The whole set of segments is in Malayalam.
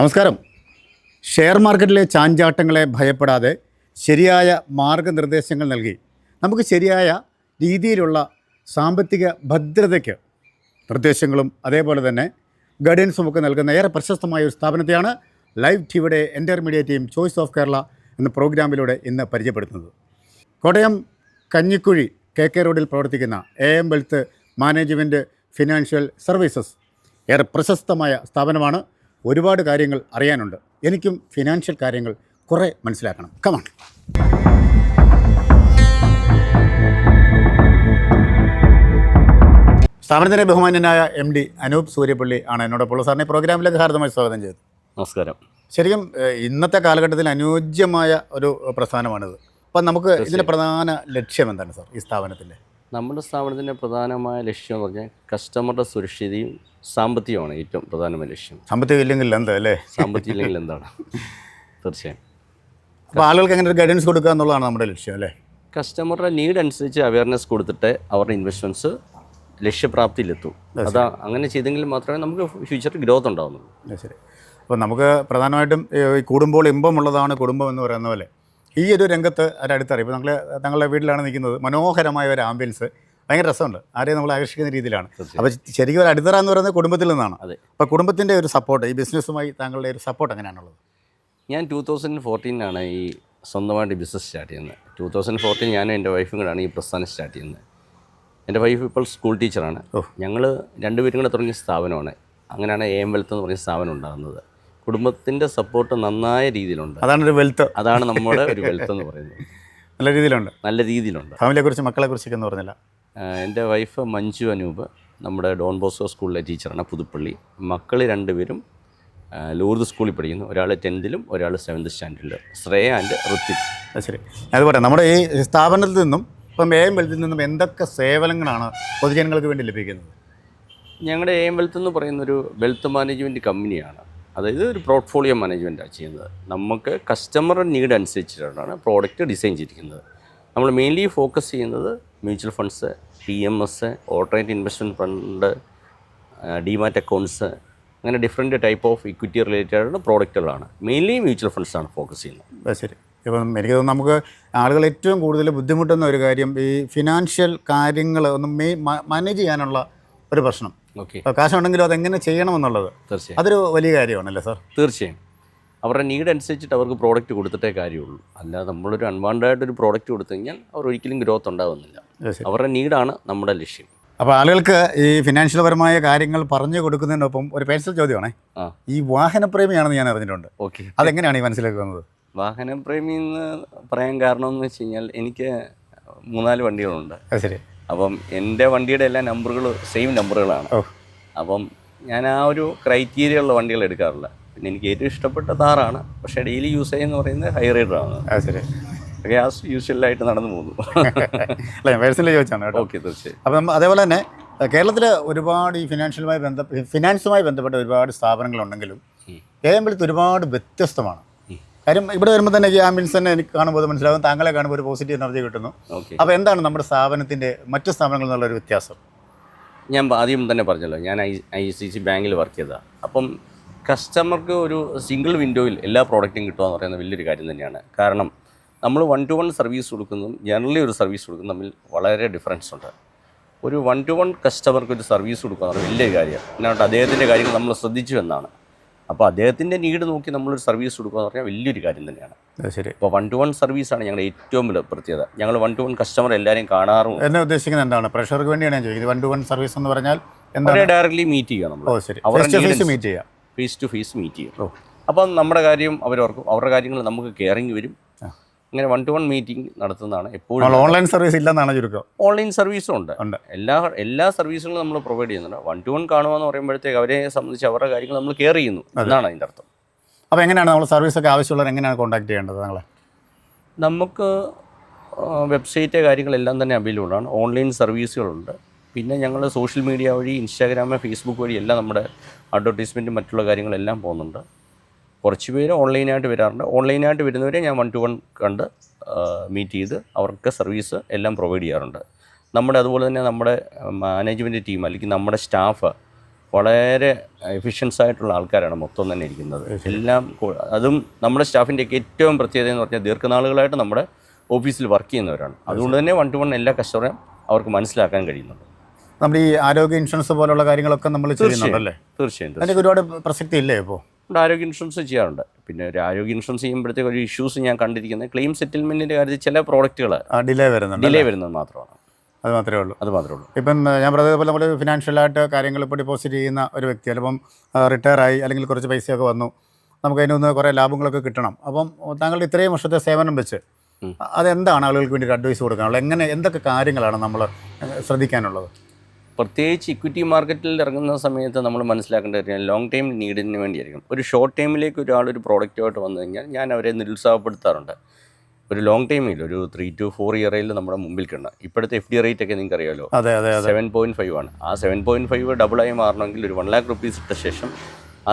നമസ്കാരം. ഷെയർ മാർക്കറ്റിലെ ചാഞ്ചാട്ടങ്ങളെ ഭയപ്പെടാതെ ശരിയായ മാർഗനിർദ്ദേശങ്ങൾ നൽകി നമുക്ക് ശരിയായ രീതിയിലുള്ള സാമ്പത്തിക ഭദ്രതയ്ക്ക് നിർദ്ദേശങ്ങളും അതേപോലെ തന്നെ ഗൈഡൻസും ഒക്കെ നൽകുന്ന ഏറെ പ്രശസ്തമായ ഒരു സ്ഥാപനത്തെയാണ് ലൈവ് ടിവിയുടെ intermediate team choice of Kerala എന്ന പ്രോഗ്രാമിലൂടെ ഇന്ന് പരിചയപ്പെടുത്തുന്നത്. കോട്ടയം കഞ്ഞിക്കുഴി KK റോഡിൽ പ്രവർത്തിക്കുന്ന AM wealth management financial services ഏറെ പ്രശസ്തമായ സ്ഥാപനമാണ്. ഒരുപാട് കാര്യങ്ങൾ അറിയാനുണ്ട്. എനിക്കും ഫിനാൻഷ്യൽ കാര്യങ്ങൾ കുറേ മനസ്സിലാക്കണം. കമാൺ. സ്ഥാപനത്തിൻ്റെ ബഹുമാന്യനായ MD അനൂപ് സൂര്യപ്പള്ളി ആണ് എന്നോടൊപ്പം. സാറിനെ പ്രോഗ്രാമിലേക്ക് ഹാർദമായി സ്വാഗതം ചെയ്തു. നമസ്കാരം. ശരിക്കും ഇന്നത്തെ കാലഘട്ടത്തിൽ അനുയോജ്യമായ ഒരു പ്രസ്ഥാനമാണിത്. അപ്പം നമുക്ക് ഇതിൻ്റെ പ്രധാന ലക്ഷ്യം എന്താണ് സാർ ഈ സ്ഥാപനത്തിൻ്റെ? നമ്മുടെ സ്ഥാപനത്തിൻ്റെ പ്രധാനമായ ലക്ഷ്യം എന്ന് പറഞ്ഞാൽ കസ്റ്റമറുടെ സുരക്ഷിതയും സാമ്പത്തികമാണ് ഏറ്റവും പ്രധാനമായ ലക്ഷ്യം. സാമ്പത്തികം ഇല്ലെങ്കിൽ എന്താ അല്ലേ? സാമ്പത്തികം ഇല്ലെങ്കിൽ എന്താണ്? തീർച്ചയായും. അപ്പോൾ ആളുകൾക്ക് എങ്ങനെ ഒരു ഗൈഡൻസ് കൊടുക്കുക എന്നുള്ളതാണ് നമ്മുടെ ലക്ഷ്യം അല്ലേ? കസ്റ്റമറുടെ നീഡ് അനുസരിച്ച് അവയർനെസ് കൊടുത്തിട്ട് അവരുടെ ഇൻവെസ്റ്റ്മെൻറ്റ്സ് ലക്ഷ്യപ്രാപ്തിയിലെത്തും. അതാ അങ്ങനെ ചെയ്തെങ്കിൽ മാത്രമേ നമുക്ക് ഫ്യൂച്ചറിൽ ഗ്രോത്ത് ഉണ്ടാകുന്നുള്ളൂ. ശരി. അപ്പോൾ നമുക്ക് പ്രധാനമായിട്ടും ഈ കൂടുമ്പോൾ ഇമ്പമുള്ളതാണ് കുടുംബം എന്ന് പറയുന്ന പോലെ ഈ ഒരു രംഗത്ത് ഒരടുത്തറിയും. ഇപ്പോൾ തങ്ങളുടെ വീട്ടിലാണ് നിൽക്കുന്നത്, മനോഹരമായ ഒരു ആംബിയൻസ്, ഭയങ്കര രസമുണ്ട്, ആരെയും നമ്മൾ ആകർഷിക്കുന്ന രീതിയിലാണ്. അപ്പോൾ ശരിക്കും ഒരു അടിത്തറ എന്ന് പറയുന്നത് കുടുംബത്തിൽ നിന്നാണ്. അപ്പോൾ കുടുംബത്തിൻ്റെ ഒരു സപ്പോർട്ട് ഈ ബിസിനസ്സുമായി താങ്കളുടെ ഒരു സപ്പോർട്ട് എങ്ങനെയാണുള്ളത്? ഞാൻ 2014 ഈ സ്വന്തമായിട്ട് ബിസിനസ് സ്റ്റാർട്ട് ചെയ്യുന്നത്. 2014 ഞാനും എൻ്റെ വൈഫും കൂടെയാണ് ഈ പ്രസ്ഥാനം സ്റ്റാർട്ട് ചെയ്യുന്നത്. എൻ്റെ വൈഫ് ഇപ്പോൾ സ്കൂൾ ടീച്ചറാണ്. ഞങ്ങൾ രണ്ടുപേരും കൂടെ തുടങ്ങിയ സ്ഥാപനമാണ്. അങ്ങനെയാണ് AM വെൽത്ത് എന്ന് പറയുന്ന സ്ഥാപനം ഉണ്ടാകുന്നത്. കുടുംബത്തിൻ്റെ സപ്പോർട്ട് നന്നായ രീതിയിലുണ്ട്. അതാണ് വെൽത്ത്. അതാണ് നമ്മുടെ ഒരു വെൽത്ത് എന്ന് പറയുന്നത്. നല്ല രീതിയിലുണ്ട്. ഫാമിലിയെക്കുറിച്ച് മക്കളെക്കുറിച്ചൊക്കെ എന്ന് പറഞ്ഞില്ല. എൻ്റെ വൈഫ് മഞ്ജു അനൂപ് നമ്മുടെ ഡോൺ ബോസ്കോ സ്കൂളിലെ ടീച്ചറാണ്, പുതുപ്പള്ളി. മക്കൾ രണ്ടുപേരും ലൂർദ് സ്കൂളിൽ പഠിക്കുന്നു. ഒരാൾ 10th ഒരാൾ 7th സ്റ്റാൻഡേർഡിൽ. ശ്രേയ ആൻഡ് ഋത്വിക്. ശരി. അതുപോലെ നമ്മുടെ ഈ സ്ഥാപനത്തിൽ നിന്നും ഇപ്പം AM വെൽത്തിൽ നിന്നും എന്തൊക്കെ സേവനങ്ങളാണ് പൊതുജനങ്ങൾക്ക് വേണ്ടി ലഭിക്കുന്നത്? ഞങ്ങളുടെ AM വെൽത്ത് എന്ന് പറയുന്നൊരു വെൽത്ത് മാനേജ്മെൻറ്റ് കമ്പനിയാണ്. അതായത് ഒരു പോർട്ട്ഫോളിയോ മാനേജ്മെൻറ്റാണ് ചെയ്യുന്നത്. നമുക്ക് കസ്റ്റമർ നീഡ് അനുസരിച്ചിട്ടാണ് പ്രോഡക്റ്റ് ഡിസൈൻ ചെയ്തിരിക്കുന്നത്. നമ്മൾ മെയിൻലി ഫോക്കസ് ചെയ്യുന്നത് mutual funds, PMS, alternate investment fund, demat accounts, അങ്ങനെ different type of equity related പ്രോഡക്റ്റുകളാണ്. മെയിൻലി മ്യൂച്വൽ ഫണ്ട്സാണ് ഫോക്കസ് ചെയ്യുന്നത്. ശരി. ഇപ്പം എനിക്ക് തോന്നുന്നു നമുക്ക് ആളുകൾ ഏറ്റവും കൂടുതൽ ബുദ്ധിമുട്ടുന്ന ഒരു കാര്യം ഈ ഫിനാൻഷ്യൽ കാര്യങ്ങൾ ഒന്ന് മാനേജ് ചെയ്യാനുള്ള ഒരു പ്രശ്നം. ഓക്കെ. കാശുണ്ടെങ്കിലും അതെങ്ങനെ ചെയ്യണമെന്നുള്ളത് തീർച്ചയായും അതൊരു വലിയ കാര്യമാണല്ലേ സാർ? തീർച്ചയായും. അവരുടെ നീഡ് അനുസരിച്ചിട്ട് അവർക്ക് പ്രോഡക്റ്റ് കൊടുത്തിട്ടേ കാര്യമുള്ളൂ. അല്ലാതെ നമ്മളൊരു അൺവാണ്ടഡായിട്ടൊരു പ്രോഡക്റ്റ് കൊടുത്തു കഴിഞ്ഞാൽ അവർ ഒരിക്കലും ഗ്രോത്ത് ഉണ്ടാകുന്നില്ല. അവരുടെ നീഡാണ് നമ്മുടെ ലക്ഷ്യം. അപ്പോൾ ആളുകൾക്ക് ഈ ഫിനാൻഷ്യൽ പരമായ കാര്യങ്ങൾ പറഞ്ഞു കൊടുക്കുന്നതിനൊപ്പം ഒരു പേഴ്സണൽ ചോദ്യമാണേ, ഈ വാഹനപ്രേമിയാണെന്ന് ഞാൻ അറിഞ്ഞിട്ടുണ്ട്. ഓക്കെ. അതെങ്ങനെയാണ് ഈ മനസ്സിലാക്കുന്നത്? വാഹനപ്രേമി എന്ന് പറയാൻ കാരണം എന്ന് വെച്ച് കഴിഞ്ഞാൽ എനിക്ക് 3-4 വണ്ടികളുണ്ട്. ശരി. അപ്പം എൻ്റെ വണ്ടിയുടെ എല്ലാ നമ്പറുകൾ സെയിം നമ്പറുകളാണ്. അപ്പം ഞാൻ ആ ഒരു ക്രൈറ്റീരിയ ഉള്ള വണ്ടികൾ എടുക്കാറില്ല. പിന്നെ എനിക്ക് ഏറ്റവും ഇഷ്ടപ്പെട്ട താറാണ്. പക്ഷേ ഡെയിലി യൂസ് ചെയ്യുന്ന പറയുന്നത് ഹൈ റൈഡറാണ്. ശരി. ഗ്യാസ് യൂഷ്വലായിട്ട് നടന്നു പോകുന്നു. അല്ല, പേഴ്സണലി ചോദിച്ചാണ് കേട്ടോ. ഓക്കെ, തീർച്ചയായും. അപ്പം അതേപോലെ തന്നെ കേരളത്തിൽ ഒരുപാട് ഈ ഫിനാൻസുമായി ബന്ധപ്പെട്ട ഒരുപാട് സ്ഥാപനങ്ങളുണ്ടെങ്കിലും AM വെൽത്ത് ഒരുപാട് വ്യത്യസ്തമാണ്. കാര്യം ഇവിടെ വരുമ്പോൾ തന്നെ ഈ ആംബിയൻസ് തന്നെ എനിക്ക് കാണുമ്പോൾ മനസ്സിലാകും, താങ്കളെ കാണുമ്പോൾ ഒരു പോസിറ്റീവ് എനർജി കിട്ടുന്നു. അപ്പോൾ എന്താണ് നമ്മുടെ സ്ഥാപനത്തിൻ്റെ മറ്റു സ്ഥാപനങ്ങളിൽ നിന്നുള്ളൊരു വ്യത്യാസം? ഞാൻ ആദ്യം തന്നെ പറഞ്ഞല്ലോ, ഞാൻ ICICI ബാങ്കിൽ വർക്ക് ചെയ്തതാണ്. അപ്പം കസ്റ്റമർക്ക് ഒരു സിംഗിൾ വിൻഡോയിൽ എല്ലാ പ്രോഡക്റ്റും കിട്ടുക എന്ന് പറയുന്നത് വലിയൊരു കാര്യം തന്നെയാണ്. കാരണം നമ്മൾ 1-to-1 സർവീസ് കൊടുക്കുന്നതും ജനറലി ഒരു സർവീസ് കൊടുക്കുന്നതും തമ്മിൽ വളരെ ഡിഫറൻസ് ഉണ്ട്. ഒരു 1-to-1 കസ്റ്റമർക്ക് ഒരു സർവീസ് കൊടുക്കുക എന്ന് പറയുന്നത് വലിയൊരു കാര്യമാണ്. എന്നാണ്ട് അദ്ദേഹത്തിൻ്റെ കാര്യങ്ങൾ നമ്മൾ ശ്രദ്ധിച്ചു എന്നാണ്. അപ്പോൾ അദ്ദേഹത്തിൻ്റെ നീഡ് നോക്കി നമ്മളൊരു സർവീസ് കൊടുക്കുക എന്ന് പറഞ്ഞാൽ വലിയൊരു കാര്യം തന്നെയാണ്. ശരി. അപ്പോൾ 1-to-1 സർവീസാണ് ഞങ്ങളുടെ ഏറ്റവും വലിയ പ്രത്യേകത. ഞങ്ങൾ 1-to-1 കസ്റ്റമർ എല്ലാവരെയും കാണാറുണ്ട്. എന്നെ ഉദ്ദേശിക്കുന്നത് എന്താണ്? പ്രഷർക്ക് വേണ്ടിയാണ് ഞാൻ ചോദിക്കുന്നത്. 1-to-1 സർവീസ് എന്ന് പറഞ്ഞാൽ അവരെ ഡയറക്റ്റ്ലി മീറ്റ് ചെയ്യുക. നമ്മൾ ഫേസ് ടു ഫേസ് മീറ്റ് ചെയ്യും. അപ്പം നമ്മുടെ കാര്യം അവരോർക്കും, അവരുടെ കാര്യങ്ങൾ നമുക്ക് കെയറിങ് വരും. അങ്ങനെ 1-to-1 മീറ്റിംഗ് നടത്തുന്നതാണ് എപ്പോഴും. ഓൺലൈൻ സർവീസ് ഇല്ലെന്നാണ് ചുരുക്കം. ഓൺലൈൻ സർവീസും ഉണ്ട്. എല്ലാ സർവീസുകളും നമ്മൾ പ്രൊവൈഡ് ചെയ്യുന്നുണ്ട്. 1-to-1 കാണുക എന്ന് പറയുമ്പോഴത്തേക്ക് അവരെ സംബന്ധിച്ച് അവരുടെ കാര്യങ്ങൾ നമ്മൾ കെയർ ചെയ്യുന്നു എന്നാണ് അതിൻ്റെ അർത്ഥം. അപ്പോൾ എങ്ങനെയാണ് നമ്മൾ സർവീസൊക്കെ ആവശ്യമുള്ളവർ എങ്ങനെയാണ് കോൺടാക്ട് ചെയ്യേണ്ടത് നിങ്ങളെ? നമുക്ക് വെബ്സൈറ്റ് കാര്യങ്ങളെല്ലാം തന്നെ അവൈലബിൾ ആണ്. ഓൺലൈൻ സർവീസുകളുണ്ട്. പിന്നെ ഞങ്ങൾ സോഷ്യൽ മീഡിയ വഴി ഇൻസ്റ്റാഗ്രാം, ഫേസ്ബുക്ക് വഴി എല്ലാം നമ്മുടെ അഡ്വർടൈസ്മെൻറ്റും മറ്റുള്ള കാര്യങ്ങളെല്ലാം പോകുന്നുണ്ട്. കുറച്ച് പേര് ഓൺലൈനായിട്ട് വരാറുണ്ട്. ഓൺലൈനായിട്ട് വരുന്നവരെ ഞാൻ 1-to-1 കണ്ട് മീറ്റ് ചെയ്ത് അവർക്ക് സർവീസ് എല്ലാം പ്രൊവൈഡ് ചെയ്യാറുണ്ട്. അതുപോലെ തന്നെ നമ്മുടെ മാനേജ്മെൻറ്റ് ടീം അല്ലെങ്കിൽ നമ്മുടെ സ്റ്റാഫ് വളരെ എഫിഷ്യൻസ് ആയിട്ടുള്ള ആൾക്കാരാണ് മൊത്തം തന്നെ ഇരിക്കുന്നത്. എല്ലാം അതും നമ്മുടെ സ്റ്റാഫിൻ്റെയൊക്കെ ഏറ്റവും പ്രത്യേകത എന്ന് പറഞ്ഞാൽ ദീർഘനാളുകളായിട്ട് നമ്മുടെ ഓഫീസിൽ വർക്ക് ചെയ്യുന്നവരാണ്. അതുകൊണ്ട് തന്നെ 1 to 1 എല്ലാ കസ്റ്റമറേയും അവർക്ക് മനസ്സിലാക്കാൻ കഴിയുന്നുണ്ട്. നമ്മുടെ ഈ ആരോഗ്യ ഇൻഷുറൻസ് പോലുള്ള കാര്യങ്ങളൊക്കെ നമ്മൾ ചെയ്യുന്നുണ്ടല്ലേ? തീർച്ചയായും അതിനൊക്കെ ഒരുപാട് പ്രസക്തി ഇല്ലേ ഇപ്പോൾ? നമ്മുടെ ആരോഗ്യ ഇൻഷുറൻസ് ചെയ്യാറുണ്ട്. പിന്നെ ഒരു ആരോഗ്യ ഇൻഷുറൻസ് ചെയ്യുമ്പോഴത്തേക്ക് ഒരു ഇഷ്യൂസ് ഞാൻ കണ്ടിരിക്കുന്നത് ക്ലെയിം സെറ്റിൽമെൻറ്റിൻ്റെ കാര്യത്തിൽ ചില പ്രോഡക്റ്റുകൾ ഡിലേ വരുന്നത് മാത്രമാണ്. അത് മാത്രമേ ഉള്ളൂ. ഇപ്പം ഞാൻ പറഞ്ഞതുപോലെ നമ്മൾ ഫിനാൻഷ്യലായിട്ട് കാര്യങ്ങൾ ഇപ്പോൾ ഡെപ്പോസിറ്റ് ചെയ്യുന്ന ഒരു വ്യക്തി ചിലപ്പം റിട്ടയറായി അല്ലെങ്കിൽ കുറച്ച് പൈസയൊക്കെ വന്നു, നമുക്ക് അതിനൊന്ന് കുറേ ലാഭങ്ങളൊക്കെ കിട്ടണം. അപ്പം താങ്കളുടെ ഇത്രയും വർഷത്തെ സേവനം വെച്ച് അതെന്താണ് ആളുകൾക്ക് വേണ്ടി അഡ്വൈസ് കൊടുക്കാനുള്ളത്? എന്തൊക്കെ കാര്യങ്ങളാണ് നമ്മൾ ശ്രദ്ധിക്കാനുള്ളത്? പ്രത്യേകിച്ച് ഇക്വിറ്റി മാർക്കറ്റിൽ ഇറങ്ങുന്ന സമയത്ത് നമ്മൾ മനസ്സിലാക്കേണ്ട കാര്യം ലോങ് ടൈം നീഡിന് വേണ്ടിയായിരിക്കും. ഒരു ഷോർട്ട് ടൈമിലേക്ക് ഒരാളൊരു പ്രോഡക്റ്റുമായിട്ട് വന്നു കഴിഞ്ഞാൽ ഞാൻ അവരെ നിരുത്സാഹപ്പെടുത്താറുണ്ട്. ഒരു ലോങ് ടൈമിൽ ഒരു 3 to 4 ഇയറിൽ നമ്മുടെ മുമ്പിൽ കിടണം. ഇപ്പോഴത്തെ FD റേറ്റ് ഒക്കെ നിങ്ങൾക്ക് അറിയാമല്ലോ, 7.5 ആണ്. ആ 7.5 ഡബിളായി മാറണമെങ്കിൽ ഒരു 1 lakh rupees ഇട്ട ശേഷം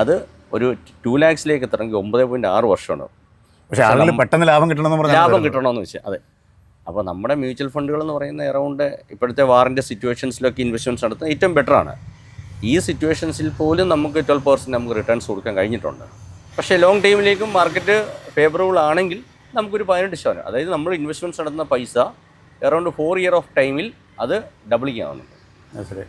അത് ഒരു 2 lakhsലേക്ക് എത്തണമെങ്കിൽ 9.6 വർഷമാണ്. പക്ഷേ ആളുകൾ പെട്ടെന്ന് ലാഭം കിട്ടണമെന്ന് വെച്ചാൽ അതെ. അപ്പോൾ നമ്മുടെ മ്യൂച്വൽ ഫണ്ടുകൾ എന്ന് പറയുന്ന എറൗണ്ട് ഇപ്പോഴത്തെ വാറിൻ്റെ സിറ്റുവേഷൻസിലൊക്കെ ഇൻവെസ്റ്റ്മെൻറ്റ്സ് നടത്തുന്നത് ഏറ്റവും ബെറ്ററാണ്. ഈ സിറ്റുവേഷൻസിൽ പോലും നമുക്ക് 12% നമുക്ക് റിട്ടേൺസ് കൊടുക്കാൻ കഴിഞ്ഞിട്ടുണ്ട്. പക്ഷേ ലോങ് ടൈമിലേക്കും മാർക്കറ്റ് ഫേവറബിൾ ആണെങ്കിൽ നമുക്കൊരു 18%, അതായത് നമ്മൾ ഇൻവെസ്റ്റ്മെൻറ്റ്സ് നടത്തുന്ന പൈസ എറൗണ്ട് 4 year ഓഫ് ടൈമിൽ അത് ഡബിളിങ് ആവുന്നുണ്ട്. ശരി.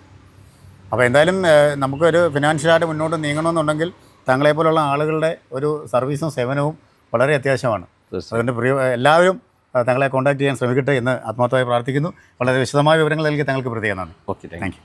അപ്പോൾ എന്തായാലും നമുക്കൊരു ഫിനാൻഷ്യലായിട്ട് മുന്നോട്ട് നീങ്ങണമെന്നുണ്ടെങ്കിൽ താങ്കളെപ്പോലുള്ള ആളുകളുടെ ഒരു സർവീസും സേവനവും വളരെ അത്യാവശ്യമാണ്. അതുകൊണ്ട് എല്ലാവരും താങ്കളെ കോൺടാക്ട് ചെയ്യാൻ ശ്രമിക്കട്ടെ എന്ന് ആത്മാർത്ഥമായി പ്രാർത്ഥിക്കുന്നു. വളരെ വിശദമായ വിവരങ്ങൾ നൽകി താങ്കൾക്ക് പ്രത്യേകം നന്ദി. Okay, thank you.